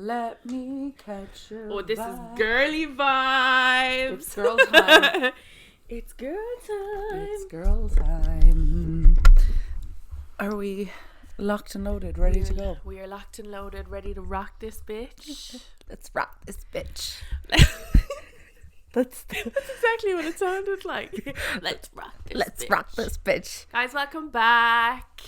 Let me catch you. Oh, this is girly vibes. It's girl time. It's girl time. It's girl time. Are we locked and loaded, ready to go? We are locked and loaded, ready to rock this bitch. Let's rock this bitch. That's exactly what it sounded like. Let's rock this bitch. Guys, welcome back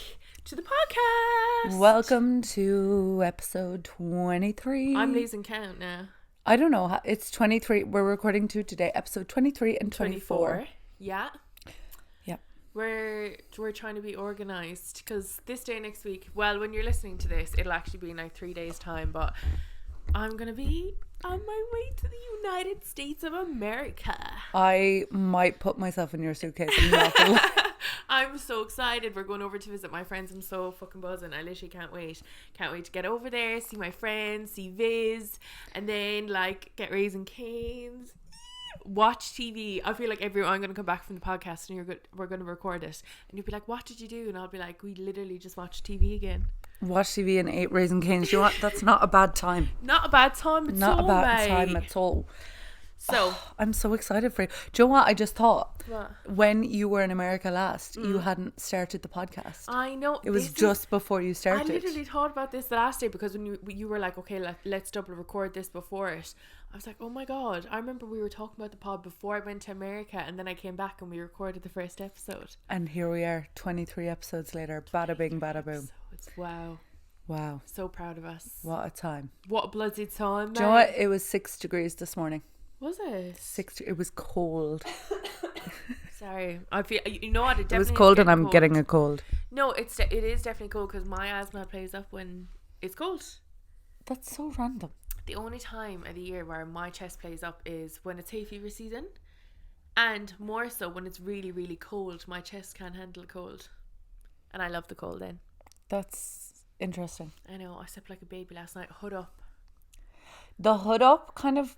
to the podcast. Welcome to episode 23. I'm losing count now. I don't know. It's 23. We're recording today, episode 23 and 24. Yeah. Yeah. We're trying to be organised because this day next week, well, when you're listening to this, it'll actually be in like 3 days' time, but I'm going to be on my way to the United States of America. I might put myself in your suitcase. I'm not gonna lie. I'm so excited. We're going over to visit my friends. I'm so fucking buzzing. I literally can't wait. Can't wait to get over there, see my friends, see Viz, and then like get Raising Cane's, watch TV. I feel like I'm going to come back from the podcast and we're going to record it. And you'll be like, what did you do? And I'll be like, we literally just watched TV again. Watch TV and ate Raising Cane's. You know what? That's not a bad time. Not a bad time at all, Not a bad time at all. So I'm so excited for you. Do you know what I just thought? What? When you were in America last, you hadn't started the podcast. I know. It was just before you started. I literally thought about this the last day because when you were like, okay, let's double record this before it. I was like, oh my God. I remember we were talking about the pod before I went to America, and then I came back and we recorded the first episode. And here we are, 23 episodes later. Bada bing, bada boom. Wow. Wow. So proud of us. What a time. What a bloody time, man. Do you know what? It was 6 degrees this morning. Was it? It was cold. Sorry. I feel, you know what? It was cold and I'm getting a cold. No, it is definitely cold because my asthma plays up when it's cold. That's so random. The only time of the year where my chest plays up is when it's hay fever season, and more so when it's really, really cold. My chest can't handle cold, and I love the cold then. That's interesting. I know. I slept like a baby last night. Hood up. The hood up kind of,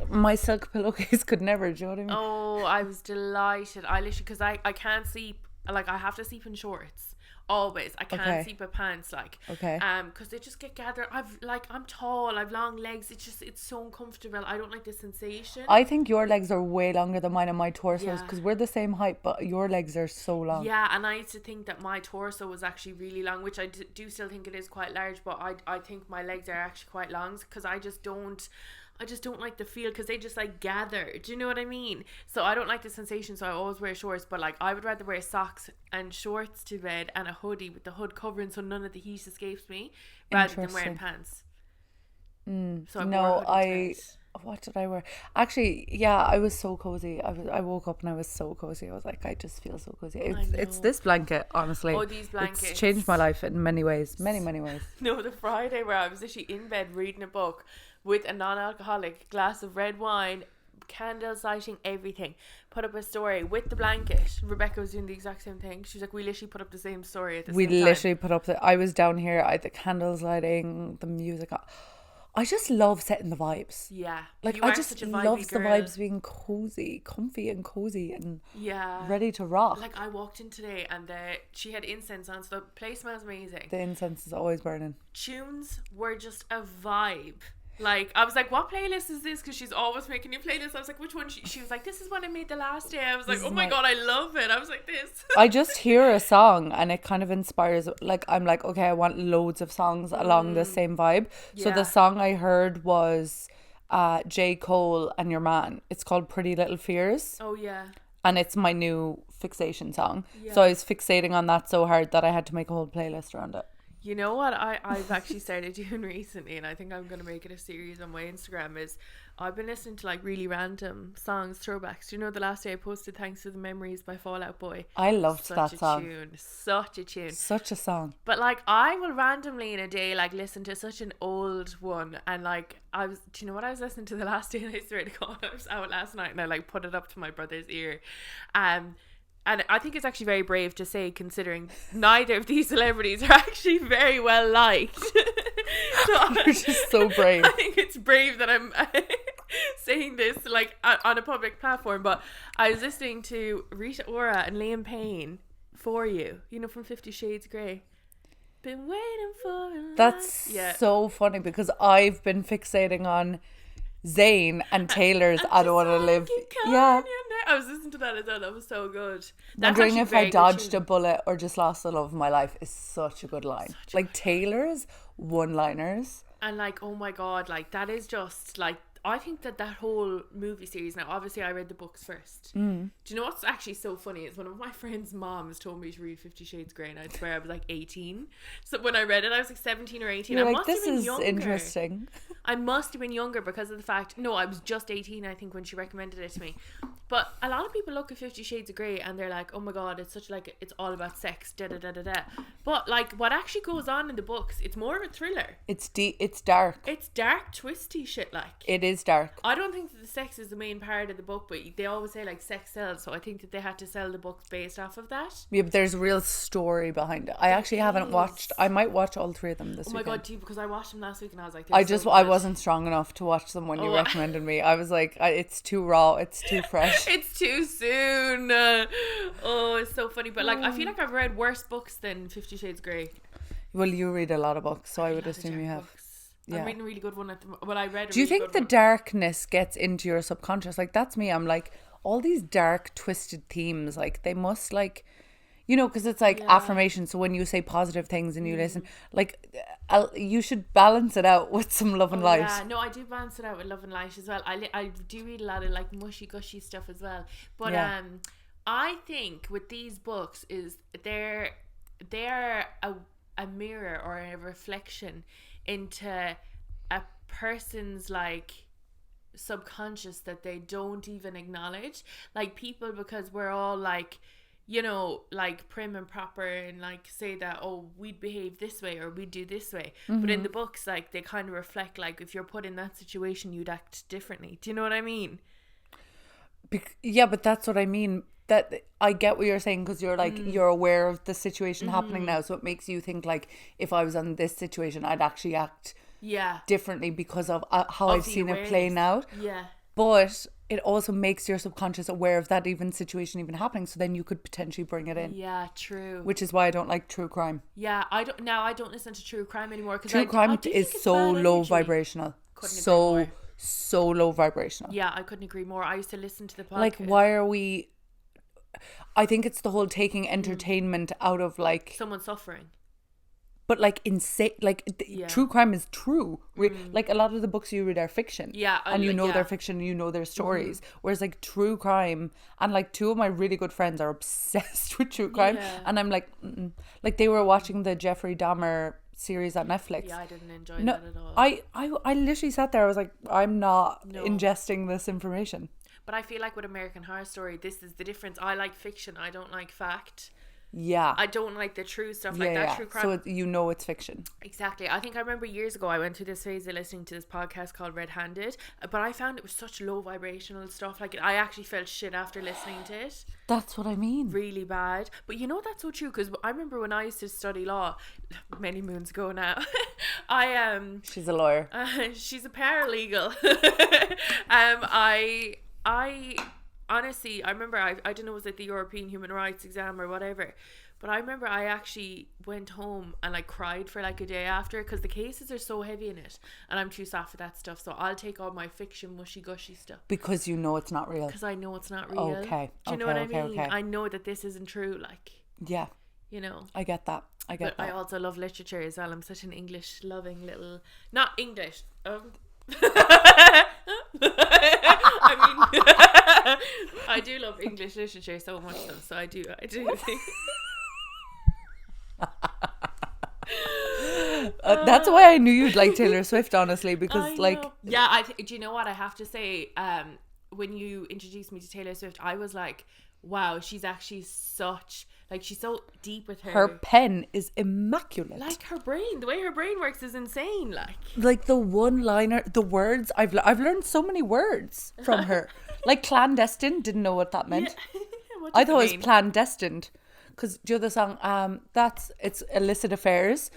my silk pillowcase could never, do you know what I mean? Oh, I was delighted. I literally, because I can't sleep, like I have to sleep in shorts. Always. I can't sleep with pants, like. Okay. Because they just get gathered. I'm tall, I've long legs. It's so uncomfortable. I don't like the sensation. I think your legs are way longer than mine and my torsos because we're the same height, but your legs are so long. Yeah, and I used to think that my torso was actually really long, which I do still think it is quite large, but I think my legs are actually quite long because I just don't like the feel because they just like gather. Do you know what I mean? So I don't like the sensation, so I always wear shorts, but like I would rather wear socks and shorts to bed and a hoodie with the hood covering so none of the heat escapes me rather than wearing pants. So what did I wear? Actually, yeah, I was so cozy. I woke up and I was so cozy. I was like, I just feel so cozy. It's this blanket, honestly. Oh, these blankets. It's changed my life in many ways. Many ways. No, the Friday where I was actually in bed reading a book with a non-alcoholic glass of red wine, candles lighting, everything. Put up a story with the blanket. Rebecca was doing the exact same thing. She was like, we literally put up the same story at the same time. We literally put up I was down here, I had the candles lighting, the music. I just love setting the vibes. Yeah. Like, I just love the vibes being cozy, comfy and cozy and ready to rock. Like, I walked in today and she had incense on, so the place smells amazing. The incense is always burning. Tunes were just a vibe. Like, I was like, what playlist is this? Because she's always making new playlists. I was like, which one? She was like, this is one I made the last day. I was like, oh my God, I love it. I was like, this. I just hear a song and it kind of inspires, like, I'm like, okay, I want loads of songs along the same vibe. So the song I heard was J. Cole and Your Man. It's called Pretty Little Fears. Oh, yeah. And it's my new fixation song. Yeah. So I was fixating on that so hard that I had to make a whole playlist around it. You know what I've actually started doing recently, and I think I'm going to make it a series on my Instagram, is I've been listening to like really random songs, throwbacks. Do you know the last day I posted Thanks for the Memories by Fall Out Boy? I loved that song. Such a tune. Such a song. But like I will randomly in a day like listen to such an old one, and like do you know what I was listening to the last day? And I swear to God, I was out last night and I like put it up to my brother's ear. And I think it's actually very brave to say, considering neither of these celebrities are actually very well liked. You're just so brave. I think it's brave that I'm saying this like on a public platform. But I was listening to Rita Ora and Liam Payne, For You, you know, from 50 Shades of Grey. Been waiting for a That's so funny because I've been fixating on Zayn and Taylor's I Don't Want to Live. Yeah. I was listening to that as well. That was so good. Wondering if I dodged a bullet or just lost the love of my life is such a good line. Like Taylor's one-liners. And like, oh my God, like that is just like, I think that whole movie series, now obviously I read the books first. Do you know what's actually so funny is one of my friend's moms told me to read 50 Shades Grey, and I swear I was like 18. So when I read it I was like 17 or 18. You're I like, must this have been is younger. interesting. I must have been younger because of the fact, no, I was just 18 I think when she recommended it to me. But a lot of people look at 50 Shades of Grey and they're like, oh my God, it's such like, it's all about sex, da da da da da. But like what actually goes on in the books, it's more of a thriller. It's deep, it's dark. It's dark, twisty shit like. It is dark. I don't think that the sex is the main part of the book, but they always say like sex sells, so I think that they had to sell the books based off of that. Yeah, but there's a real story behind it. I actually haven't watched, I might watch all three of them this weekend. Oh my God, too, because I watched them last week and I was like, I wasn't strong enough to watch them when you recommended me. I was like, it's too raw, it's too fresh. It's too soon. Oh, it's so funny. But like, I feel like I've read worse books than 50 Shades Grey. Well, you read a lot of books, so I would assume you have. Books. Yeah. I'm reading a really good one at the well, I read a Do you really think the darkness gets into your subconscious? Like, that's me. I'm like, all these dark, twisted themes, like, they must, like, you know, because it's like affirmation. So when you say positive things and you listen, like, you should balance it out with some love and light. Yeah, no, I do balance it out with love and light as well. I do read a lot of like mushy gushy stuff as well. But I think with these books is they're a mirror or a reflection into a person's like subconscious that they don't even acknowledge. Like people, because we're all like, you know, like prim and proper and like say that, oh, we'd behave this way or we'd do this way. But in the books, like they kind of reflect like if you're put in that situation, you'd act differently. Do you know what I mean? Yeah, but that's what I mean. That I get what you're saying, because you're like you're aware of the situation happening now, so it makes you think like if I was on this situation I'd actually act differently because of how I've seen it playing out. But it also makes your subconscious aware of that situation even happening, so then you could potentially bring it in. Yeah, true. Which is why I don't like true crime. Yeah, I don't listen to true crime anymore, because true crime is so low vibrational. So low vibrational. Yeah, I couldn't agree more. I used to listen to the podcast. Like, why are we... I think it's the whole taking entertainment out of like someone suffering, but like insane. Like true crime is true. Like a lot of the books you read are fiction. And you know they're fiction. You know their stories. Whereas like true crime, and like two of my really good friends are obsessed with true crime, and I'm like, like they were watching the Jeffrey Dahmer series on Netflix. Yeah, I didn't enjoy that at all. I literally sat there. I was like, I'm not ingesting this information. But I feel like with American Horror Story, this is the difference. I like fiction. I don't like fact. Yeah. I don't like the true stuff like that. True crime. So you know it's fiction. Exactly. I think I remember years ago I went through this phase of listening to this podcast called Red Handed, but I found it was such low vibrational stuff. Like I actually felt shit after listening to it. That's what I mean. Really bad. But you know, that's so true, because I remember when I used to study law many moons ago now. She's a lawyer. She's a paralegal. I honestly, I remember I don't know, was it the European Human Rights exam or whatever, but I remember I actually went home and like cried for like a day after, because the cases are so heavy in it and I'm too soft for that stuff. So I'll take all my fiction mushy gushy stuff because you know it's not real. Because I know it's not real. Okay. Do you know what I mean? Okay. I know that this isn't true. Like, yeah, you know, I get that. But I also love literature as well. I'm such an English loving little, not English. I mean, I do love English literature so much though, so I do think that's why I knew you'd like Taylor Swift, honestly, because like do you know what I have to say, when you introduced me to Taylor Swift, I was like, wow, she's actually such, like, she's so deep with her pen is immaculate. Like her brain, the way her brain works is insane. Like the one-liner, the words, I've learned so many words from her. Like clandestine, didn't know what that meant. Yeah. I thought it was clandestined, because do you know the song, it's illicit affairs,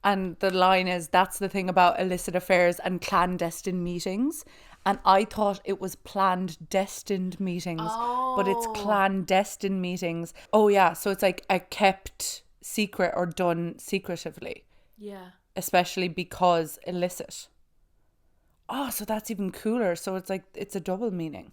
and the line is, that's the thing about illicit affairs and clandestine meetings. And I thought it was planned destined meetings, but it's clandestine meetings. Oh yeah, so it's like a kept secret or done secretively. Yeah. Especially because illicit. Oh, so that's even cooler. So it's like, it's a double meaning.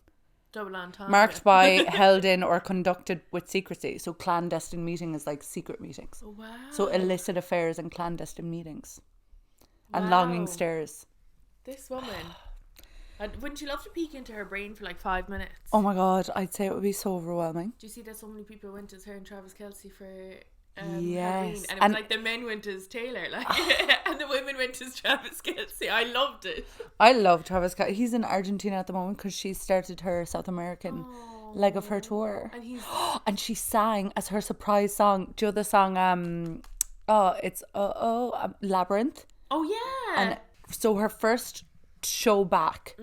Double entendre. Marked by, held in, or conducted with secrecy. So clandestine meeting is like secret meetings. Oh, wow. So illicit affairs and clandestine meetings. And Wow. longing stares. This woman. Wouldn't you love to peek into her brain for like 5 minutes? Oh my God, I'd say it would be so overwhelming. Do you see that so many people went as her and Travis Kelce for Yes. Halloween? And it was like the men went as Taylor, like, and the women went as Travis Kelce. I loved it. I love Travis Kelce. He's in Argentina at the moment because she started her South American leg of her tour. And he's and she sang as her surprise song. Do you know the song? It's Labyrinth. Oh yeah. And so her first show back,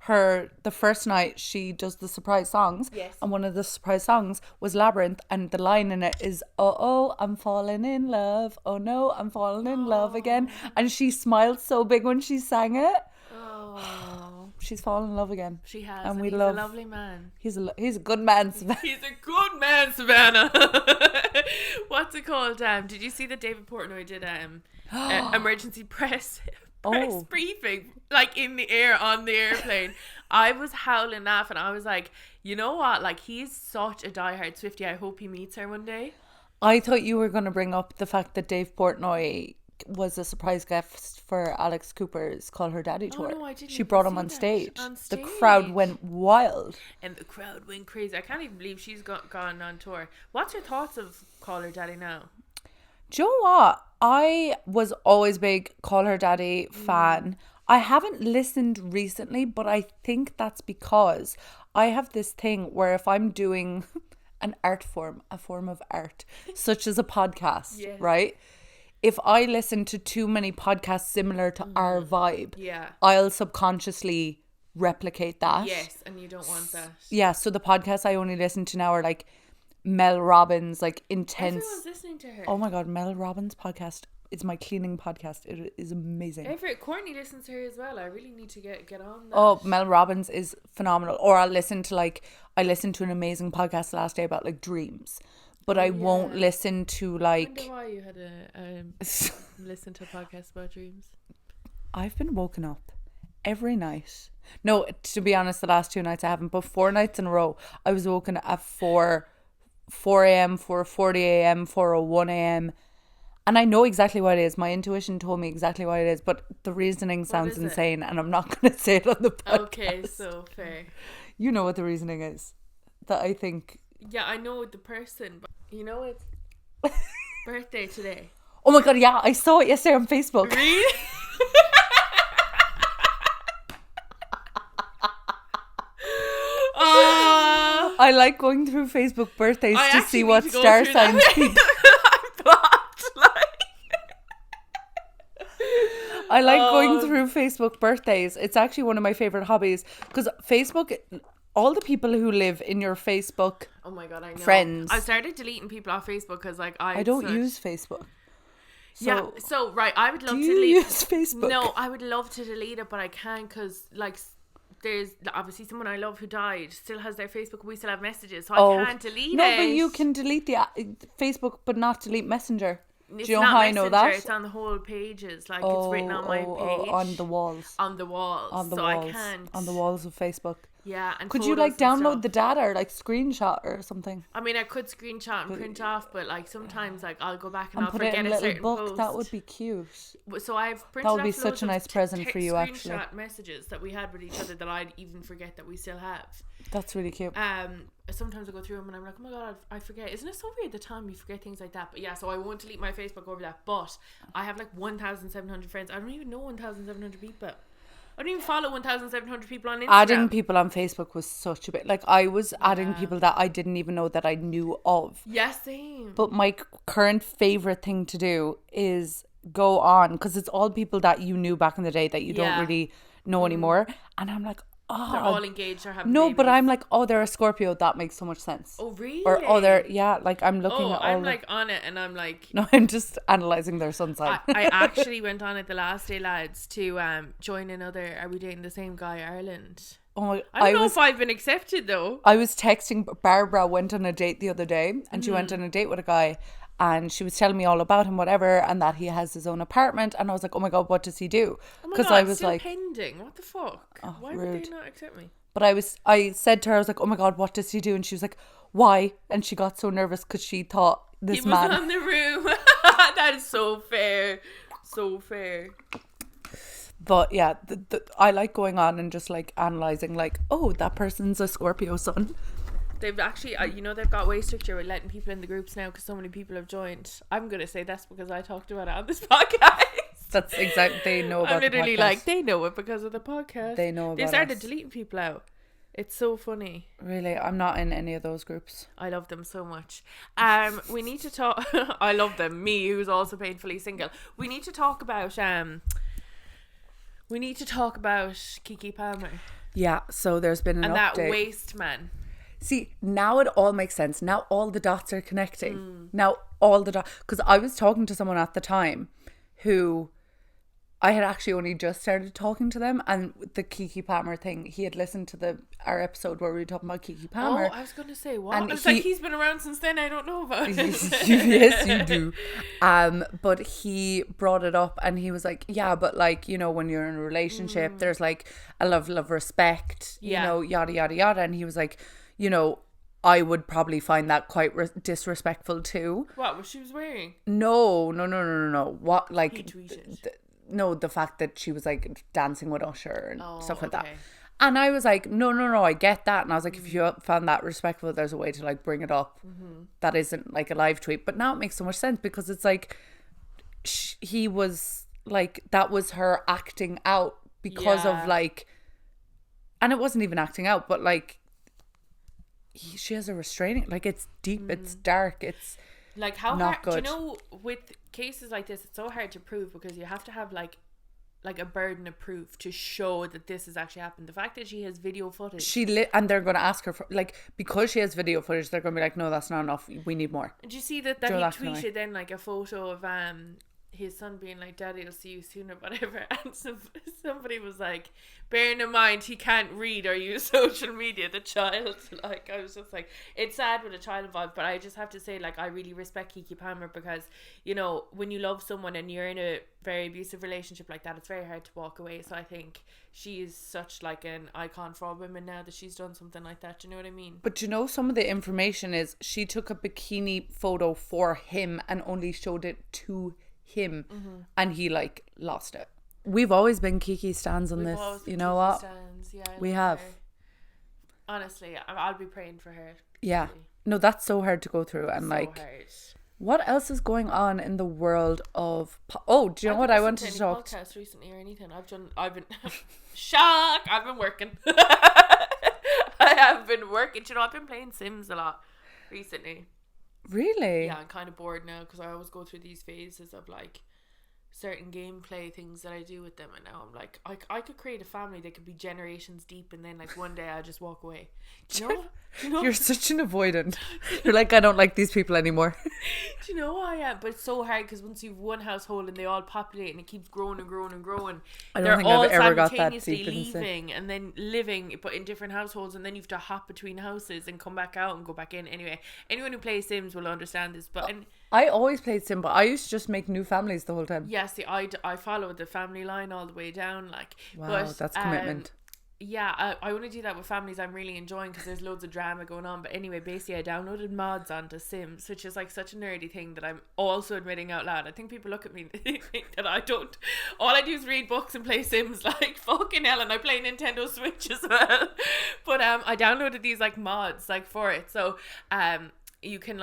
the first night she does the surprise songs. Yes. And one of the surprise songs was Labyrinth, and the line in it is, oh, I'm falling in love. Oh no, I'm falling in love again. And she smiled so big when she sang it. Oh. She's fallen in love again. She has. And he's a lovely man. He's a good man, Savannah. He's a good man, Savannah. What's it called? Did you see that David Portnoy did emergency press briefing, like in the air on the airplane? I was howling laughing. I was like, you know what? Like, he's such a diehard Swiftie. I hope he meets her one day. I thought you were going to bring up the fact that Dave Portnoy was a surprise guest for Alex Cooper's Call Her Daddy tour. No, I didn't. She brought him on stage. The crowd went wild. And the crowd went crazy. I can't even believe she's gone on tour. What's your thoughts of Call Her Daddy now? Do you know what? I was always big Call Her Daddy fan. I haven't listened recently, but I think that's because I have this thing where if I'm doing an art form, a form of art, such as a podcast, right? If I listen to too many podcasts similar to our vibe, I'll subconsciously replicate that. Yes, and you don't want that. Yeah, so the podcasts I only listen to now are like Mel Robbins, like intense. Everyone's listening to her. Oh my God, Mel Robbins' podcast. It's my cleaning podcast. It is amazing. Courtney listens to her as well. I really need to get on that. Oh, Mel Robbins is phenomenal. Or I listened to an amazing podcast last day about like dreams. But I won't listen to like... I wonder why you had a listen to a podcast about dreams. I've been woken up every night. No, to be honest, the last 2 nights I haven't. But 4 nights in a row, I was woken at 4 a.m., 4:40 a.m., 4:01 a.m. And I know exactly what it is. My intuition told me exactly what it is. But the reasoning sounds insane. And I'm not going to say it on the podcast. Okay, so fair. You know what the reasoning is. That I think... Yeah, I know the person, but you know it's birthday today. Oh my God, yeah, I saw it yesterday on Facebook. Really? I like going through Facebook birthdays to see what star signs people... I like going through Facebook birthdays. It's actually one of my favorite hobbies because Facebook... All the people who live in your Facebook, oh my God, I know. friends. I started deleting people off Facebook because like I don't use Facebook. So right, I would love to delete. Do you use Facebook? No, I would love to delete it, but I can't because like there's obviously someone I love who died still has their Facebook. We still have messages, so I can't delete it. No, but you can delete the Facebook, but not delete Messenger. It's Do you know how Messenger, I know that? It's on the whole pages, like it's written on my page. On the walls. On the walls. On the so walls. I can't. On the walls of Facebook. Yeah, and could you like download the data or like screenshot or something? I mean, I could screenshot and print off, but like sometimes like I'll go back and I'll put forget it in a certain book. post. That would be cute. So I've printed that would off be such a nice present for you, actually. Screenshot messages that we had with each other that I'd even forget that we still have. That's really cute. Sometimes I go through them and I'm like, oh my God, I forget. Isn't it so weird the time you forget things like that? But yeah, so I won't delete my Facebook over that. But I have like 1,700 friends. I don't even know 1,700 people. I don't even follow 1,700 people on Instagram. Adding people on Facebook was such a bit... Like, I was adding people that I didn't even know that I knew of. Yeah, same. But my current favourite thing to do is go on, because it's all people that you knew back in the day that you don't really know anymore. And I'm like, oh... They're all engaged or having babies. But I'm like, oh, they're a Scorpio. That makes so much sense. Oh, really? Or, oh, they're... Yeah, like, I'm looking at all... I'm like on it and I'm like... No, I'm just analysing their sun sign. I actually went on it the last day, lads, to join another Are We Dating the Same Guy Ireland. Oh my... I don't know if I've been accepted, though. I was texting... Barbara went on a date the other day and she went on a date with a guy and she was telling me all about him, whatever, and that he has his own apartment. And I was like, oh my God, what does he do? Because I was like, pending. What the fuck? Why rude. would they not accept me? But I said to her, I was like, oh my God, what does he do? And she was like, why? And she got so nervous because she thought this man was on the room. That is so fair. So fair. But yeah, I like going on and just like analysing, like, oh, that person's a Scorpio sun. They've actually, they've got way stricter with letting people in the groups now because so many people have joined. I'm going to say that's because I talked about it on this podcast. That's exactly, they know about I'm literally the podcast. like, they know it because of the podcast. They know about They started us. deleting people out. It's so funny. Really, I'm not in any of those groups. I love them so much. We need to talk. I love them. Me, who's also painfully single. We need to talk about. We need to talk about Keke Palmer. Yeah. So there's been an and update. That waste man. See, now it all makes sense. Now all the dots are connecting. Now all the dots. Because I was talking to someone at the time who I had actually only just started talking to them, and the Keke Palmer thing, he had listened to our episode where we were talking about Keke Palmer. Oh, I was going to say, what? And I was like, he's been around since then, I don't know about it. Yes, you do. But he brought it up and he was like, yeah, but like, you know, when you're in a relationship, there's like a level of respect, you know, yada, yada, yada. And he was like, you know, I would probably find that quite disrespectful too. What she was wearing? No. What, like... He tweeted. No, the fact that she was like dancing with Usher and stuff like that. Okay. And I was like, no, I get that. And I was like, if you found that respectful, there's a way to like bring it up. That isn't like a live tweet. But now it makes so much sense because it's like he was like, that was her acting out because of like, and it wasn't even acting out, but like she has a restraining, like it's deep, it's dark, it's like how not hard, good. do you know, with cases like this, it's so hard to prove because you have to have like a burden of proof to show that this has actually happened. The fact that she has video footage, and they're going to ask her for, like, because she has video footage, they're going to be like, no, that's not enough, we need more. Did you see that he tweeted then like a photo of his son being like, Daddy, I'll see you soon or whatever, and somebody was like, bearing in mind he can't read or use social media, the child, like, I was just like, it's sad with a child involved, but I just have to say, like, I really respect Keke Palmer because, you know, when you love someone and you're in a very abusive relationship like that, it's very hard to walk away. So I think she is such like an icon for all women now that she's done something like that. Do you know what I mean? But you know, some of the information is she took a bikini photo for him and only showed it to him, and he like lost it. We've always been Keke stans on this. You know what? Stans. Yeah, we have. Her. Honestly, I'll be praying for her. Yeah. No, that's so hard to go through. And so like, hard. What else is going on in the world of? Do you know what I wanted to talk? Podcast recently or anything? I've been shock. I've been working. I have been working. You know, I've been playing Sims a lot recently. Really? Yeah, I'm kind of bored now because I always go through these phases of like certain gameplay things that I do with them, and now I'm like, I could create a family that could be generations deep, and then like one day I'll just walk away. Do you know? You're such an avoidant. You're like, I don't like these people anymore. Do you know I am? But it's so hard because once you've one household and they all populate and it keeps growing and growing and growing, I don't think I've ever got that deep leaving and then living, but in different households, and then you have to hop between houses and come back out and go back in. Anyway, anyone who plays Sims will understand this. But I always played Sim, but I used to just make new families the whole time. Yeah, see, I followed the family line all the way down. Like, wow, but, that's commitment. Yeah, I want to do that with families I'm really enjoying because there's loads of drama going on. But anyway, basically I downloaded mods onto Sims, which is like such a nerdy thing that I'm also admitting out loud. I think people look at me and they think that I don't. All I do is read books and play Sims, like fucking hell, and I play Nintendo Switch as well. But I downloaded these like mods like for it. So you can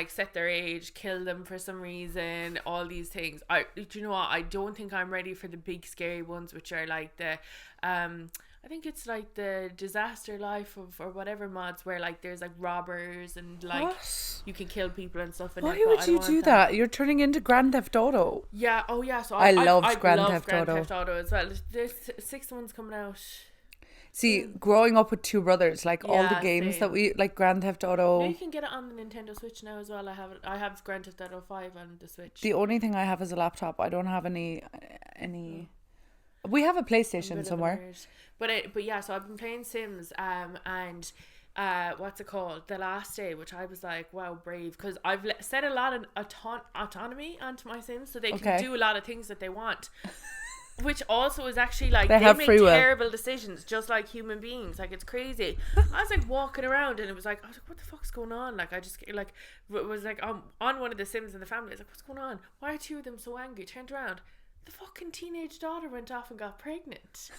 set their age, kill them for some reason, all these things. Do you know what? I don't think I'm ready for the big scary ones, which are like the I think it's like the disaster life or whatever mods where like there's like robbers and like what? You can kill people and stuff. Why would you do that? You're turning into Grand Theft Auto. Yeah. Oh yeah. So I loved Grand Theft Auto as well. The sixth one's coming out. See, growing up with two brothers, like all the games that we like, Grand Theft Auto. Now you can get it on the Nintendo Switch now as well. I have Grand Theft Auto 5 on the Switch. The only thing I have is a laptop. I don't have any. We have a PlayStation somewhere. But yeah, so I've been playing Sims, and what's it called? The last day, which I was like, wow, brave, because I've set a lot of autonomy onto my Sims, so they can do a lot of things that they want. Which also is actually like they make terrible decisions just like human beings. Like, it's crazy. I was like walking around and I was like, what the fuck's going on? Like, I just like was like on one of the Sims in the family. I was like, what's going on? Why are two of them so angry? Turned around, the fucking teenage daughter went off and got pregnant.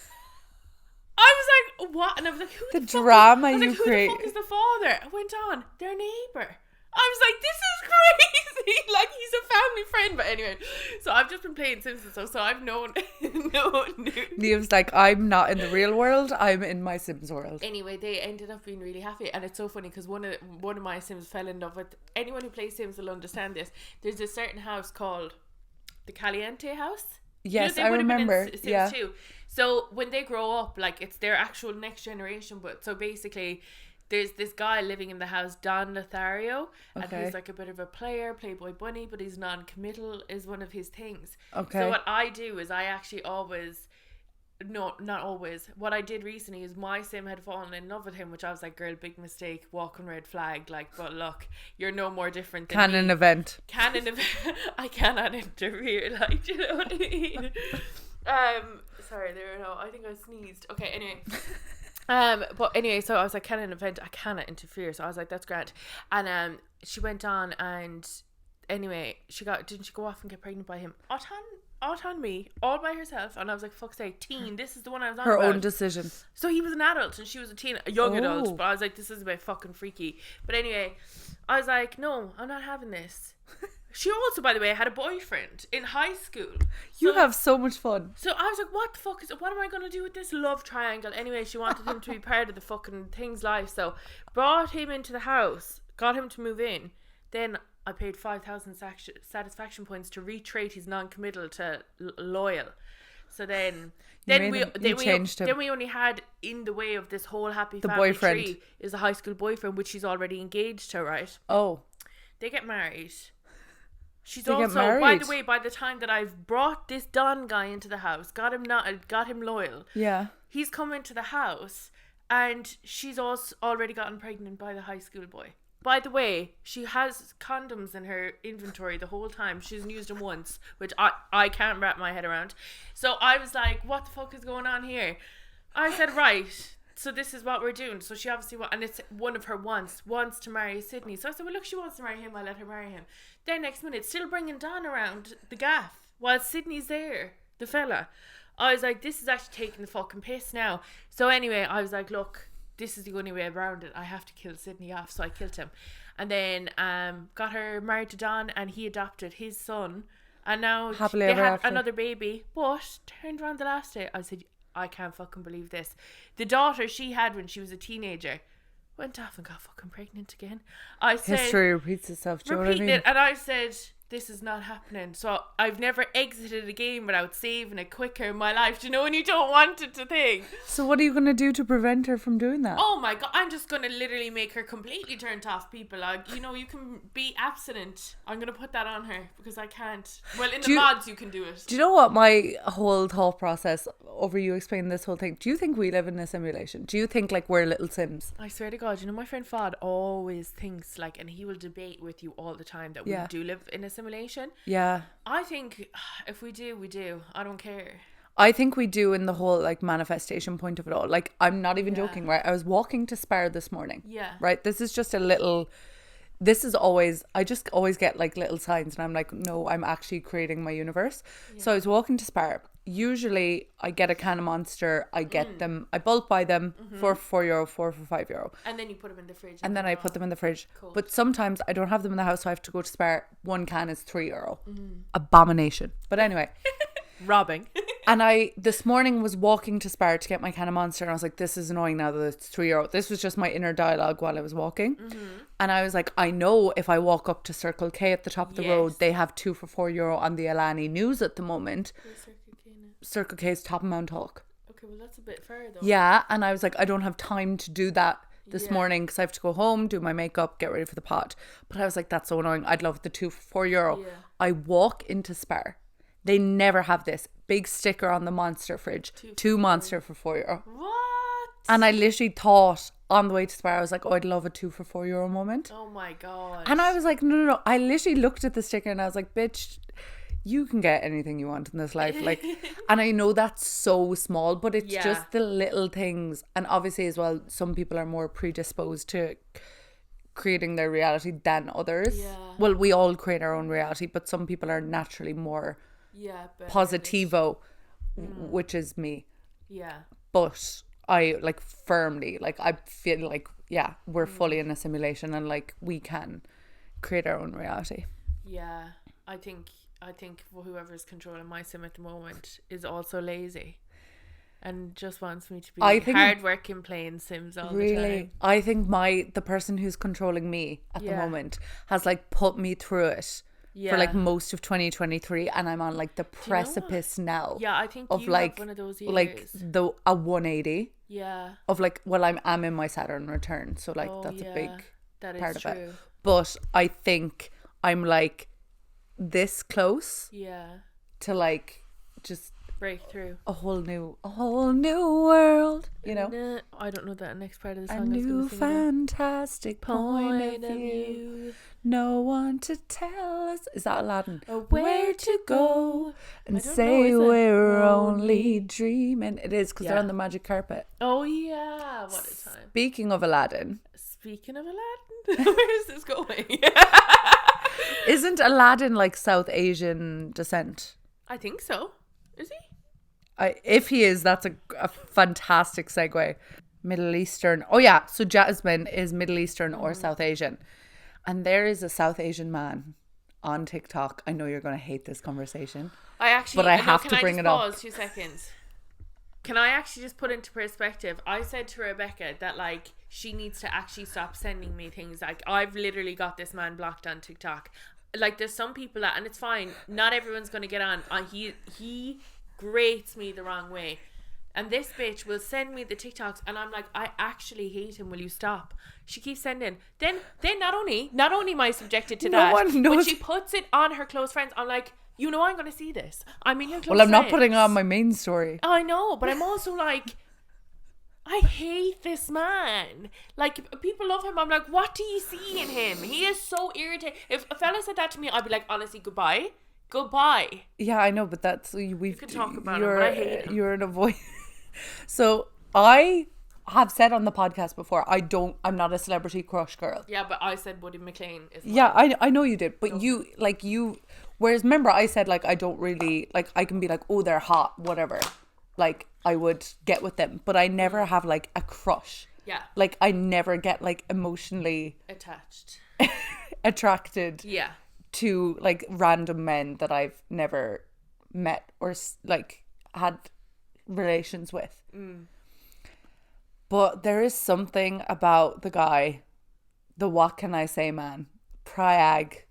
I was like, what? And I was like, who the drama you create? Who the fuck is the father? I went on, their neighbour. I was like, this is crazy. Like, he's a family friend. But anyway, so I've just been playing Sims and stuff, so I've known. Liam's like, I'm not in the real world, I'm in my Sims world. Anyway, they ended up being really happy, and it's so funny because one of my Sims fell in love with. Anyone who plays Sims will understand this. There's a certain house called the Caliente house. Yes, I remember. Sims yeah. Too. So when they grow up, like, it's their actual next generation. But so basically, there's this guy living in the house, Don Lothario, and he's like a bit of a player, playboy bunny, but he's non-committal is one of his things. Okay. So what I do is I actually always, no, not always. What I did recently is my Sim had fallen in love with him, which I was like, girl, big mistake, walking red flag. Like, but look, you're no more different than Canon me. event. I cannot interfere. Like, you know what I mean? Sorry, I think I sneezed. Okay, anyway. But anyway, so I was like, canon event, I cannot interfere. So I was like, that's great. And she went on, and anyway, didn't she go off and get pregnant by him? Autonomy, all by herself. And I was like, fuck's sake, teen, this is the one I was on her about. own decision. So he was an adult and she was a young adult. But I was like, this is a bit fucking freaky. But anyway, I was like, no, I'm not having this. She also, by the way, had a boyfriend in high school. You have so much fun. So I was like, what am I going to do with this love triangle? Anyway, she wanted him to be part of the fucking thing's life. So brought him into the house, got him to move in. Then I paid 5,000 satisfaction points to retrade his non-committal to loyal. So then we only had in the way of this whole happy family boyfriend. Tree is a high school boyfriend, which she's already engaged to, right? Oh. They get married. She's also, by the way, by the time that I've brought this Don guy into the house, got him loyal. Yeah. He's come into the house, and she's also already gotten pregnant by the high school boy. By the way, she has condoms in her inventory the whole time. She hasn't used them once, which I can't wrap my head around. So I was like, what the fuck is going on here? I said, right, so this is what we're doing. So she obviously and it's one of her wants to marry Sydney. So I said, well, look, she wants to marry him, I'll let her marry him. Then next minute, still bringing Don around the gaff while Sydney's there, the fella. I was like, this is actually taking the fucking piss now. So anyway, I was like, look, this is the only way around it. I have to kill Sydney off. So I killed him. And then got her married to Don, and he adopted his son. And now they had another baby. But turned around the last day, I said, I can't fucking believe this. The daughter she had when she was a teenager went off and got fucking pregnant again. I said, history repeats itself. Do you know what I mean? And I said, this is not happening. So I've never exited a game without saving it quicker in my life. Do you know when you don't want it to think? So what are you going to do to prevent her from doing that? Oh my God, I'm just going to literally make her completely turned off people. Like, you know, you can be abstinent. I'm going to put that on her because I can't. Well, in the mods you can do it. Do you know what my whole thought process over you explaining this whole thing? Do you think we live in a simulation? Do you think like we're little Sims? I swear to God, you know, my friend Fod always thinks like, and he will debate with you all the time that we do live in a simulation. Yeah. I think if we do, we do. I don't care. I think we do in the whole like manifestation point of it all. Like, I'm not even joking, right? I was walking to Spar this morning. Yeah. Right? This is just I just always get like little signs and I'm like, no, I'm actually creating my universe. Yeah. So I was walking to Spar. Usually I get a can of Monster. I get them, I bulk buy them for €4, 4 for €5. And then you put them in the fridge. And then I put them in the fridge. Cool. But sometimes I don't have them in the house, so I have to go to Spar. One can is €3. Abomination. But anyway. Robbing. And I this morning was walking to Spar to get my can of Monster, and I was like, this is annoying now that it's €3. This was just my inner dialogue while I was walking. And I was like, I know if I walk up to Circle K at the top of the road, they have 2 for €4 on the Alani News at the moment. Circle K's Top of Mount Hawk. Okay, well that's a bit far though. Yeah, and I was like, I don't have time to do that this morning because I have to go home, do my makeup, get ready for the pod. But I was like, that's so annoying. I'd love the 2 for €4. Yeah. I walk into Spar. They never have this big sticker on the Monster fridge. 2 Monster for €4. What? And I literally thought on the way to Spar, I was like, oh, I'd love a 2 for €4 moment. Oh my god. And I was like, no. I literally looked at the sticker and I was like, bitch, you can get anything you want in this life. Like, and I know that's so small, but it's just the little things. And obviously as well, some people are more predisposed to creating their reality than others. Yeah. Well, we all create our own reality, but some people are naturally more positivo, which is me. Yeah. But I like firmly, like I feel like, we're fully in a simulation and like we can create our own reality. Yeah. I think whoever's controlling my sim at the moment is also lazy and just wants me to be hardworking playing Sims all the time. I think the person who's controlling me at the moment has like put me through it for like most of 2023, and I'm on like the precipice now. Yeah, I think of you like have one of those years. Like a 180. Yeah. Of like, well, I'm in my Saturn return, so like that's a big part of it. But I think I'm like this close. Yeah. To like just break through a whole new world, you know. I don't know that next part of the song. A new fantastic point of view. No one to tell us. Is that Aladdin? Where to go and say we're only dreaming. It is, because they're on the magic carpet. Oh yeah, what a time. Speaking of Aladdin, where is this going? Isn't Aladdin like South Asian descent? I think so. Is he? If he is, that's a fantastic segue. Middle Eastern. Oh yeah, so Jasmine is Middle Eastern or South Asian. And there is a South Asian man on TikTok. I know you're going to hate this conversation. I have to bring it up. Pause 2 seconds. Can I actually just put into perspective? I said to Rebecca that like she needs to actually stop sending me things. Like, I've literally got this man blocked on TikTok. Like, there's some people that, and it's fine, not everyone's going to get on. He grates me the wrong way. And this bitch will send me the TikToks and I'm like, I actually hate him. Will you stop? She keeps sending. Then not only am I subjected to that, but she puts it on her close friends. I'm like, you know I'm going to see this. I'm in your close friends. Not putting it on my main story. I know, but I'm also like, I hate this man. Like, people love him. I'm like, what do you see in him? He is so irritating. If a fella said that to me, I'd be like, honestly, goodbye. Yeah, I know, but that's we could talk about him, but I hate him. You're in a voice. So I have said on the podcast before, I'm not a celebrity crush girl. Yeah, but I said Woody McLean is I know you did, but whereas remember I said like I don't really like, I can be like, oh, they're hot, whatever, like I would get with them, but I never have like a crush. Yeah, like I never get like emotionally attracted to like random men that I've never met or like had relations with. But there is something about the guy, the what can I say man, Prayag.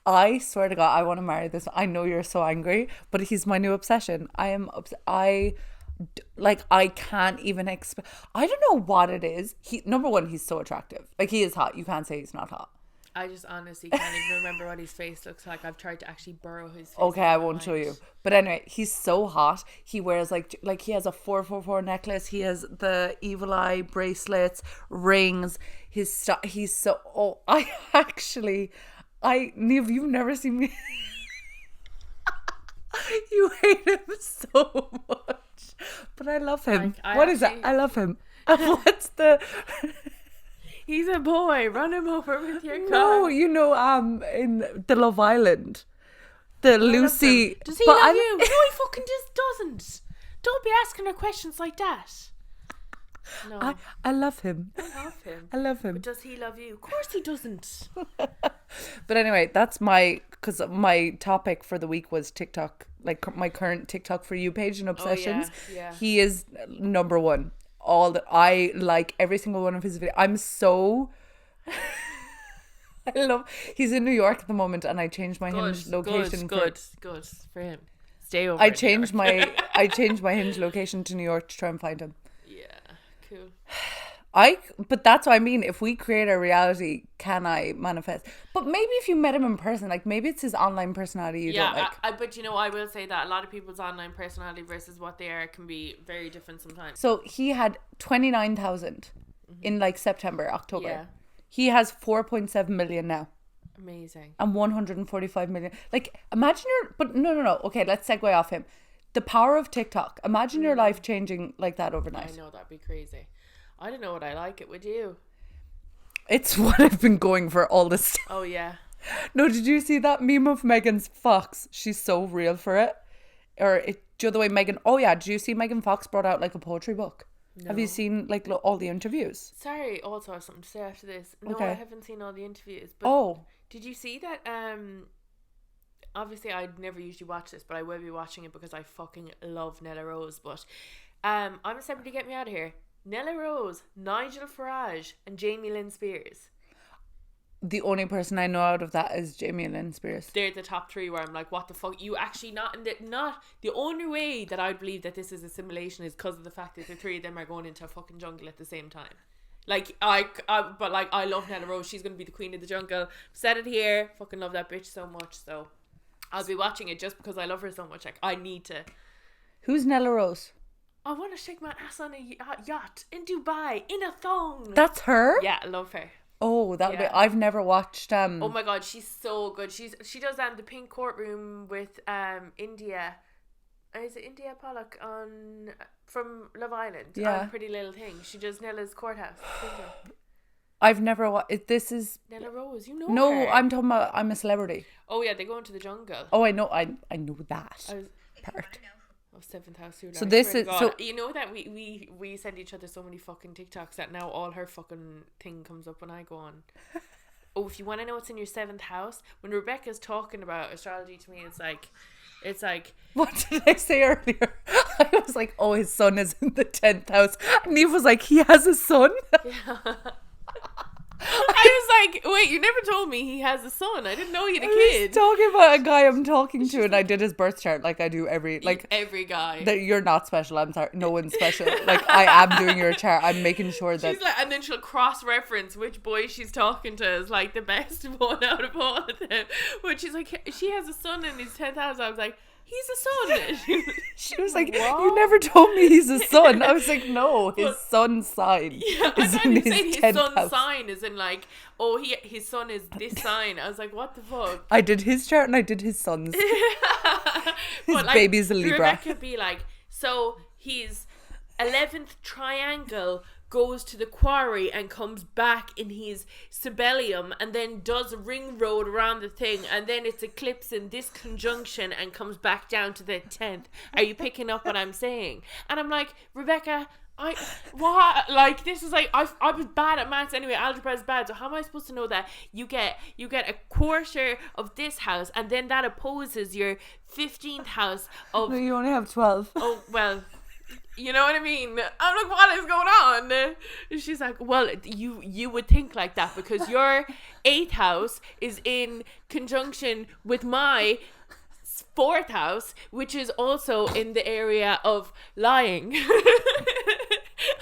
I swear to God, I want to marry this. I know you're so angry, but he's my new obsession. I can't even I don't know what it is. Number one, he's so attractive. Like, he is hot. You can't say he's not hot. I just honestly can't even remember what his face looks like. I've tried to actually burrow his face. Okay, I won't show you. But anyway, he's so hot. He wears like he has a 444 necklace. He has the evil eye bracelets, rings. He's so. Oh, Neve, you've never seen me. You hate him so much, but I love him. What is that? I love him. What's the? He's a boy. Run him over with your car. No, in the Love Island, Lucy. Does he love you? No, he fucking just doesn't. Don't be asking her questions like that. No, I love him. I love him. But does he love you? Of course he doesn't. But anyway, that's because my topic for the week was TikTok, like my current TikTok for you page and obsessions. Oh, yeah. He is number one. I like every single one of his videos. I'm so he's in New York at the moment, and I changed my Hinge location. Good for him. Stay over. I changed my Hinge location to New York to try and find him. Yeah, cool. But that's what I mean. If we create a reality, can I manifest? But maybe if you met him in person, like maybe it's his online personality you don't like. But you know, I will say that a lot of people's online personality versus what they are can be very different sometimes. So he had 29,000 in like September, October. Yeah. He has 4.7 million now. Amazing. And 145 million. Like, imagine but no. Okay, let's segue off him. The power of TikTok. Imagine your life changing like that overnight. I know, that'd be crazy. I don't know what I like it. Would you? It's what I've been going for all this time. Oh, yeah. No, did you see that meme of Megan Fox? She's so real for it. Do you know the way Megan... Oh, yeah. Did you see Megan Fox brought out like a poetry book? No. Have you seen like all the interviews? Sorry, also I have something to say after this. No, okay. I haven't seen all the interviews. But did you see that? Obviously, I'd never usually watch this, but I will be watching it because I fucking love Nella Rose. But I'm a celebrity, get me out of here. Nella Rose, Nigel Farage, and Jamie Lynn Spears. The only person I know out of that is Jamie Lynn Spears. They're the top three where I'm like, what the fuck? You actually not the only way that I would believe that this is a simulation is because of the fact that the three of them are going into a fucking jungle at the same time. Like, I love Nella Rose. She's going to be the queen of the jungle. Said it here. Fucking love that bitch so much. So I'll be watching it just because I love her so much. Like, I need to. Who's Nella Rose? I want to shake my ass on a yacht in Dubai in a thong. That's her? Yeah, I love her. Oh, that would be... I've never watched... Oh my God, she's so good. She does the Pink Courtroom with India. Is it India Pollock from Love Island? Yeah. On Pretty Little Thing. She does Nella's Courthouse. I've never watched... This is... Nella Rose, you know No, her. I'm talking about... I'm a celebrity. Oh yeah, they go into the jungle. Oh, I know. I know that part. Oh, seventh house. So this is... So you know that we send each other so many fucking TikToks that now all her fucking thing comes up when I go on. Oh, if you want to know what's in your seventh house, when Rebecca's talking about astrology to me, it's like what did I say earlier? I was like, oh, his son is in the 10th house. And Neve was like, he has a son? Yeah. I was like, wait, you never told me he has a son. I didn't know he had a kid. I was talking about a guy I'm talking to, and I did his birth chart like I do every guy. That you're not special. I'm sorry, no one's special. Like, I am doing your chart. I'm making sure that she's like, and then she'll cross-reference which boy she's talking to is like the best one out of all of them. When she's like, she has a son in his 10th house. I was like, he's a son. She was like, what? You never told me he's a son. I was like, no, his son's sign is in his 10th son's house. sign is in like, oh, his son is this sign. I was like, what the fuck? I did his chart and I did his son's. His like, baby's a Libra. Rebecca be like, so his 11th triangle goes to the quarry and comes back in his Sibelium and then does a ring road around the thing and then it's eclipse in this conjunction and comes back down to the 10th. Are you picking up what I'm saying? And I'm like, Rebecca, what? Like, this is like, I was bad at maths anyway. Algebra is bad. So how am I supposed to know that you get a quarter of this house and then that opposes your 15th house of... No, you only have 12. Oh, well... You know what I mean? I'm like, what is going on? And she's like, well, you would think like that because your 8th house is in conjunction with my 4th house, which is also in the area of lying.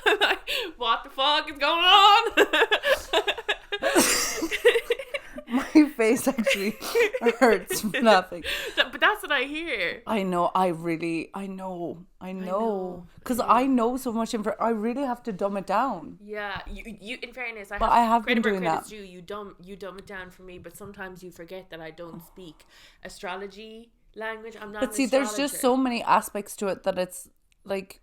I'm like, what the fuck is going on? My face actually hurts from laughing. But that's what I hear. I know. Because I know so much info. I really have to dumb it down. Yeah, you. In fairness, I have been doing that. You dumb it down for me, but sometimes you forget that I don't speak astrology language. I'm not. But see, there's just so many aspects to it that it's like.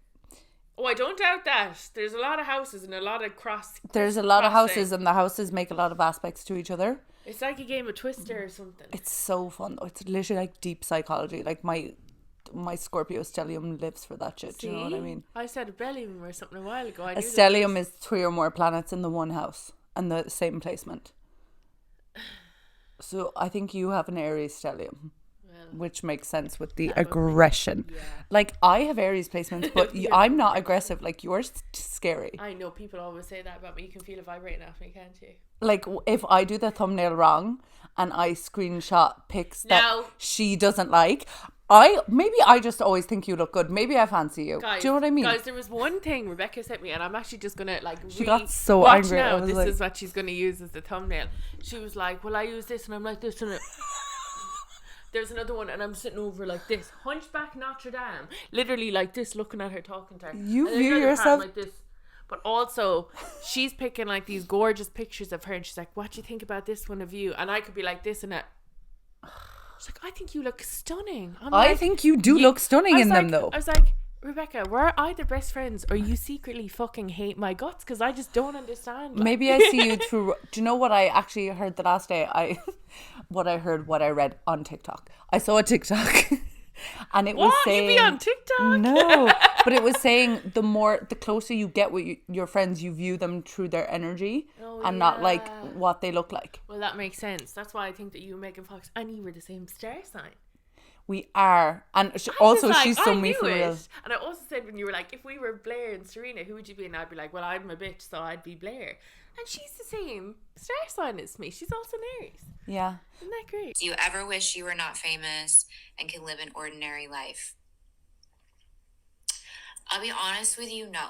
Oh, I don't doubt that. There's a lot of houses and a lot of cross. There's a lot of houses, and the houses make a lot of aspects to each other. It's like a game of Twister or something. It's so fun though. It's literally like deep psychology. Like my Scorpio stellium lives for that shit. See? Do you know what I mean? I said a stellium or something a while ago. A stellium is 3 or more planets in the one house and the same placement. So I think you have an Aries stellium. Which makes sense with the aggression. Yeah. Like, I have Aries placements, but I'm not aggressive. Like, you're scary. I know, people always say that about me. You can feel it vibrating off me, can't you? Like, if I do the thumbnail wrong and I screenshot pics that she doesn't like, Maybe I just always think you look good. Maybe I fancy you. Guys, do you know what I mean? Guys, there was one thing Rebecca sent me, and I'm actually just gonna like. She got so watch angry. now. I was This like, is what she's gonna use as the thumbnail. She was like, "Well, I use this," and I'm like this, and there's another one, and I'm sitting over like this, Hunchback Notre Dame, literally like this, looking at her, talking to her. You And then view the other part, yourself- like this. But also, she's picking like these gorgeous pictures of her, and she's like, "What do you think about this one of you?" And I could be like this, and she's like, "I think you look stunning." I think you do look stunning in them, though. I was like, Rebecca, we're either best friends or you secretly fucking hate my guts, because I just don't understand. Like. Maybe I see you through. Do you know what I actually heard the last day? What I read on TikTok. I saw a TikTok. And it was saying, you be on TikTok? No, but it was saying the closer you get with your friends, you view them through their energy and not like what they look like. Well, that makes sense. That's why I think that you and Megan Fox, and you were the same star sign. We are, and also like, she's so me for real. And I also said, when you were like, if we were Blair and Serena, who would you be? And I'd be like, well, I'm a bitch, so I'd be Blair. And she's the same star sign as me. She's also an Aries. Yeah. Isn't that great? Do you ever wish you were not famous and could live an ordinary life? I'll be honest with you, no.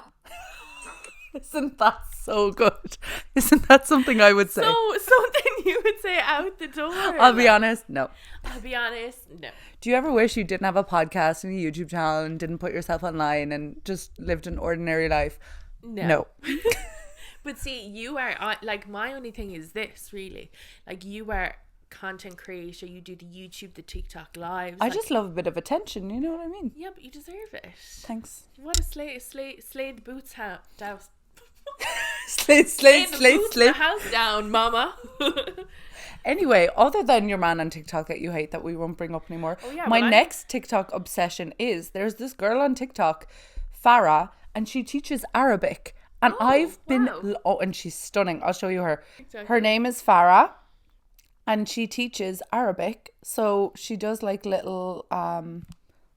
Isn't that so good? Isn't that something I would say? So, something you would say out the door. I'll be honest, no. I'll be honest, no. Do you ever wish you didn't have a podcast and a YouTube channel and didn't put yourself online and just lived an ordinary life? No. But see, you are, like, my only thing is this, really. Like, you are content creator, you do the YouTube, the TikTok lives. I just love a bit of attention, you know what I mean? Yeah, but you deserve it. Thanks. What a slay the boots down. Slay the house down, mama. Anyway, other than your man on TikTok that you hate that we won't bring up anymore, my next TikTok obsession is there's this girl on TikTok, Farah, and she teaches Arabic. And and she's stunning. I'll show you her. Exactly. Her name is Farah, and she teaches Arabic. So she does like little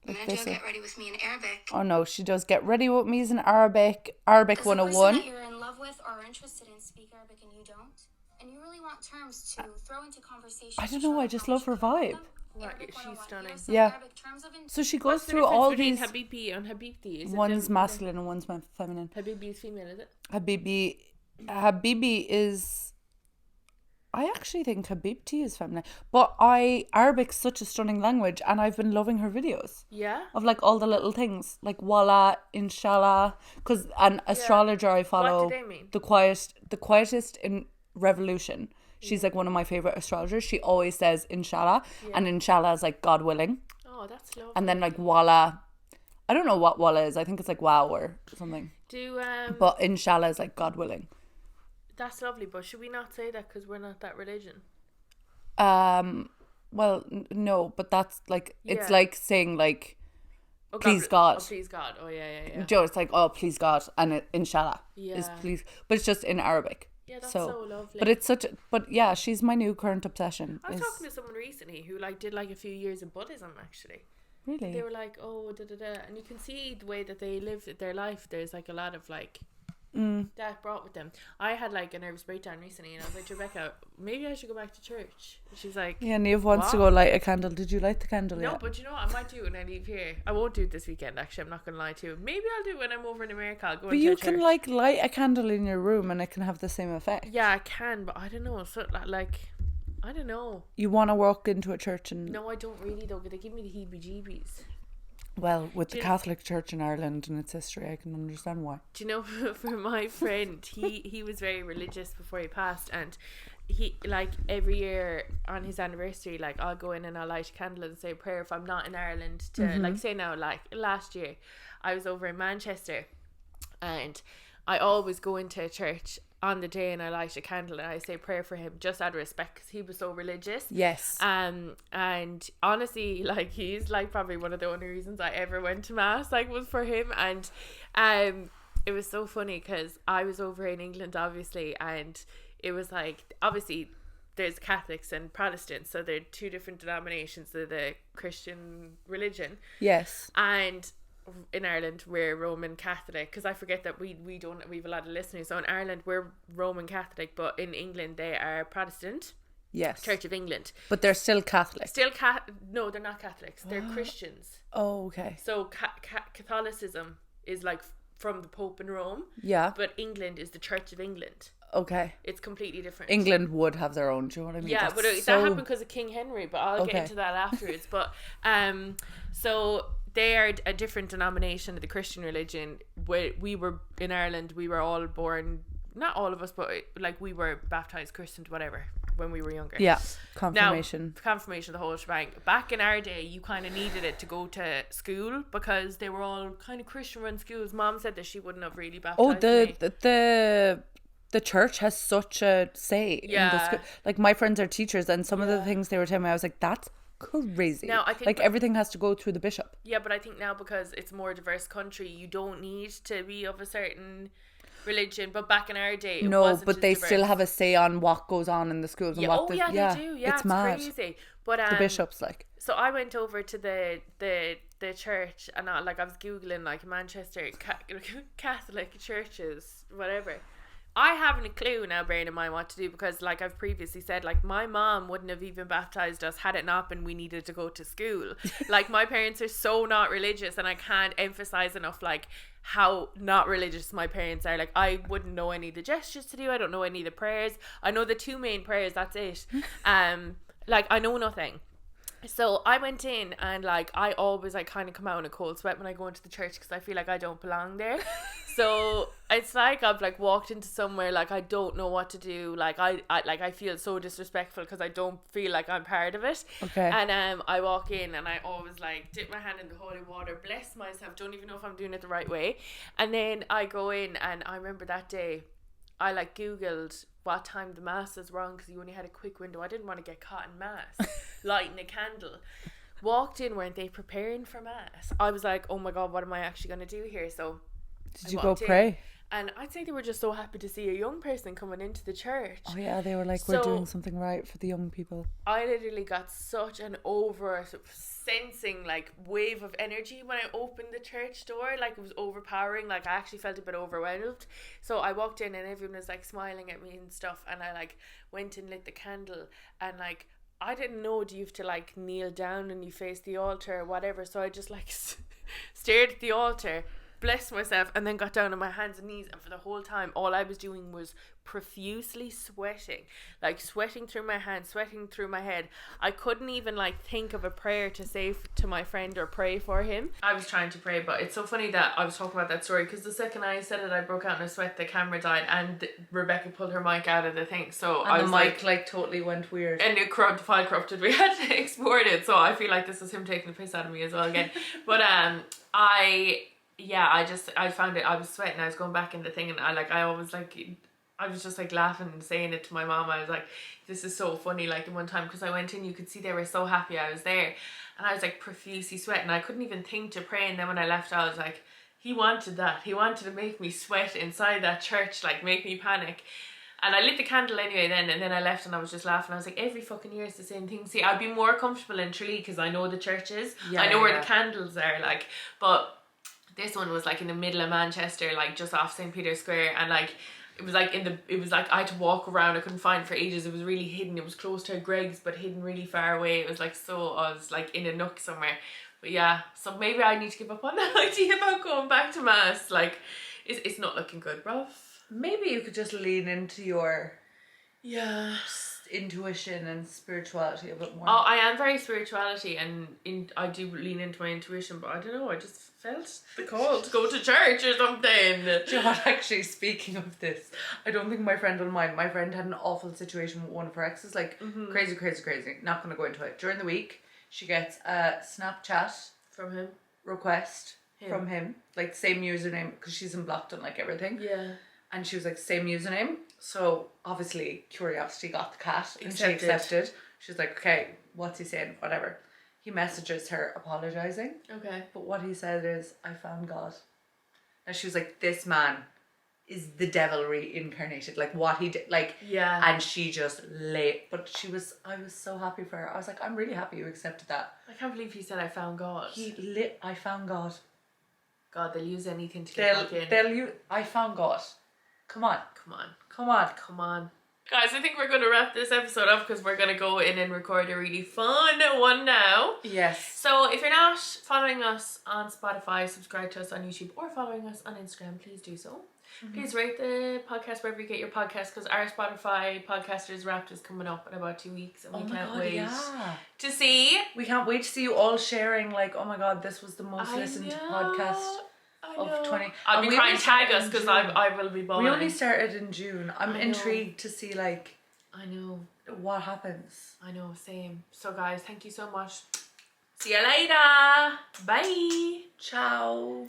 Get ready with me in Arabic. Oh no, she does get ready with me in Arabic 101. Does the person that you're in love with or interested in speak Arabic and you don't? And you really want terms to throw into conversation. I don't know, I just love her vibe. Right, she's stunning. Yeah. So she goes through all these. Habibi and Habibti. One's masculine and one's feminine. Habibi is female, is it? Habibi is. I actually think Habibti is feminine, but Arabic's such a stunning language, and I've been loving her videos. Yeah. Of like all the little things, like Walla, Inshallah, because an astrologer I follow. What do they mean? The quietest in revolution. She's like one of my favorite astrologers. She always says Inshallah, and Inshallah is like God willing. Oh, that's lovely. And then like Walla, I don't know what Walla is. I think it's like wow or something. But Inshallah is like God willing. That's lovely, but should we not say that because we're not that religion? Well, no, but that's like it's like saying like, please God. Oh, please God. Oh yeah. Joe, it's like please God, and Inshallah is please, but it's just in Arabic. Yeah, that's so lovely. But yeah, she's my new current obsession. I was talking to someone recently who like did like a few years of Buddhism actually. Really? They were like, and you can see the way that they live their life. There's like a lot of like that brought with them. I had like a nervous breakdown recently, and I was like, Rebecca, maybe I should go back to church. She's like, yeah, Neve wants to go light a candle. Did you light the candle yet? No, but you know what? I might do it when I leave here. I won't do it this weekend. Actually, I'm not gonna lie to you. Maybe I'll do it when I'm over in America. I'll go. But you can like light a candle in your room, and it can have the same effect. Yeah, I can, but I don't know. So like, I don't know. You want to walk into a church and? No, I don't really though. They give me the heebie-jeebies. Well, with the Catholic Church in Ireland and its history, I can understand why. Do you know, for my friend, he was very religious before he passed, and he, like, every year on his anniversary, like, I'll go in and I'll light a candle and say a prayer if I'm not in Ireland to, like, say now, like, last year, I was over in Manchester, and I always go into a church on the day and I light a candle and I say prayer for him just out of respect because he was so religious. Yes. And honestly, like, he's like probably one of the only reasons I ever went to mass, like, was for him. And it was so funny because I was over in England obviously, and it was like, obviously there's Catholics and Protestants, so they're two different denominations of the Christian religion. Yes. And in Ireland we're Roman Catholic, because I forget that we have a lot of listeners. So in Ireland we're Roman Catholic, but in England they are Protestant. Yes. Church of England. But they're still Catholic. No, they're not Catholics. They're Christians. Oh, okay. So Catholicism is like from the Pope in Rome. Yeah. But England is the Church of England. Okay. It's completely different. England would have their own, do you know what I mean? Yeah, That's but that happened because of King Henry, but I'll get into that afterwards. But so they are a different denomination of the Christian religion. We were in Ireland, we were all born, not all of us, but like we were baptized, christened, whatever, when we were younger. Yeah, confirmation. Now, confirmation, the whole shebang. Back in our day, you kind of needed it to go to school because they were all kind of Christian-run schools. Mom said that she wouldn't have really baptized me. The church has such a say in the school. Like, my friends are teachers, and some of the things they were telling me, I was like, that's crazy. Now, I think like everything has to go through the bishop. Yeah, but I think now because it's a more diverse country, you don't need to be of a certain religion. But back in our day, it wasn't but they still have a say on what goes on in the schools. And they do. Yeah, it's mad. Crazy. But the bishops, like. So I went over to the church, and I was googling like Manchester Catholic churches, whatever. I haven't a clue now, bearing in mind what to do, because like I've previously said, like my mom wouldn't have even baptized us had it not been we needed to go to school. Like my parents are so not religious, and I can't emphasize enough like how not religious my parents are. Like I wouldn't know any of the gestures to do. I don't know any of the prayers. I know the two main prayers, that's it. Like I know nothing. So I went in, and like I always like kind of come out in a cold sweat when I go into the church because I feel like I don't belong there. So it's like I've like walked into somewhere like I don't know what to do. Like I feel so disrespectful because I don't feel like I'm part of it. Okay. And I walk in, and I always like dip my hand in the holy water, bless myself, don't even know if I'm doing it the right way. And then I go in, and I remember that day I like googled what time the masses were on because you only had a quick window. I didn't want to get caught in mass lighting a candle. Walked in, weren't they preparing for mass? I was like, oh my god, what am I actually going to do here? So did you go pray? And I'd say they were just so happy to see a young person coming into the church. Oh yeah, they were like, we're doing something right for the young people. I literally got such an sensing like wave of energy when I opened the church door. Like it was overpowering. Like I actually felt a bit overwhelmed. So I walked in, and everyone was like smiling at me and stuff, and I like went and lit the candle, and like I didn't know, do you have to like kneel down and you face the altar or whatever? So I just like stared at the altar, blessed myself, and then got down on my hands and knees, and for the whole time all I was doing was profusely sweating, like sweating through my hands, sweating through my head. I couldn't even like think of a prayer to say to my friend or pray for him. I was trying to pray, but it's so funny that I was talking about that story because the second I said it, I broke out in a sweat, the camera died, and Rebecca pulled her mic out of the thing, so and I was the mic like totally went weird, and it the file corrupted. We had to export it, so I feel like this is him taking the piss out of me as well again. But I found it, I was sweating, I was going back in the thing, and I was just like laughing and saying it to my mom. I was like, this is so funny. Like, in one time, because I went in, you could see they were so happy I was there, and I was like profusely sweating. I couldn't even think to pray. And then when I left, I was like, he wanted that. He wanted to make me sweat inside that church, like make me panic. And I lit the candle anyway then, and then I left, and I was just laughing. I was like, every fucking year it's the same thing. See, I'd be more comfortable in Tralee because I know the churches. Yeah, I know where the candles are, like, but this one was like in the middle of Manchester, like just off St. Peter's Square, and like it was like I had to walk around. I couldn't find it for ages. It was really hidden. It was close to Greg's, but hidden really far away. It was like, so I was like in a nook somewhere. But yeah, so maybe I need to give up on that idea about going back to mass. Like it's not looking good, bruv. Maybe you could just lean into your intuition and spirituality a bit more. Oh, I am very spirituality, and I do lean into my intuition, but I don't know, I just felt the call to go to church or something. Do you know what, actually, speaking of this, I don't think my friend will mind. My friend had an awful situation with one of her exes, like crazy. Not going to go into it. During the week, she gets a Snapchat from him request from him, like same username, because she's unblocked on like everything. Yeah. And she was like, same username. So obviously curiosity got the cat, and she accepted. She was like, okay, what's he saying? Whatever. He messages her apologizing. Okay. But what he said is, I found God. And she was like, this man is the devil reincarnated. Like what he did, like, yeah. And she just lay. But I was so happy for her. I was like, I'm really happy you accepted that. I can't believe he said, I found God. I found God. God, they'll use anything to get back in. I found God. Come on. Guys, I think we're going to wrap this episode up because we're going to go in and record a really fun one now. Yes. So if you're not following us on Spotify, subscribe to us on YouTube, or following us on Instagram, please do so. Please rate the podcast wherever you get your podcast, because our Spotify Podcasters Wrapped is coming up in about 2 weeks, and we can't wait to see. We can't wait to see you all sharing, like, oh my god, this was the most listened to podcast of 20. I'll be trying to tag us because I will be bowling. We only started in June. I'm intrigued to see, like, I know what happens. I know, same. So guys, thank you so much. See you later. Bye. Ciao.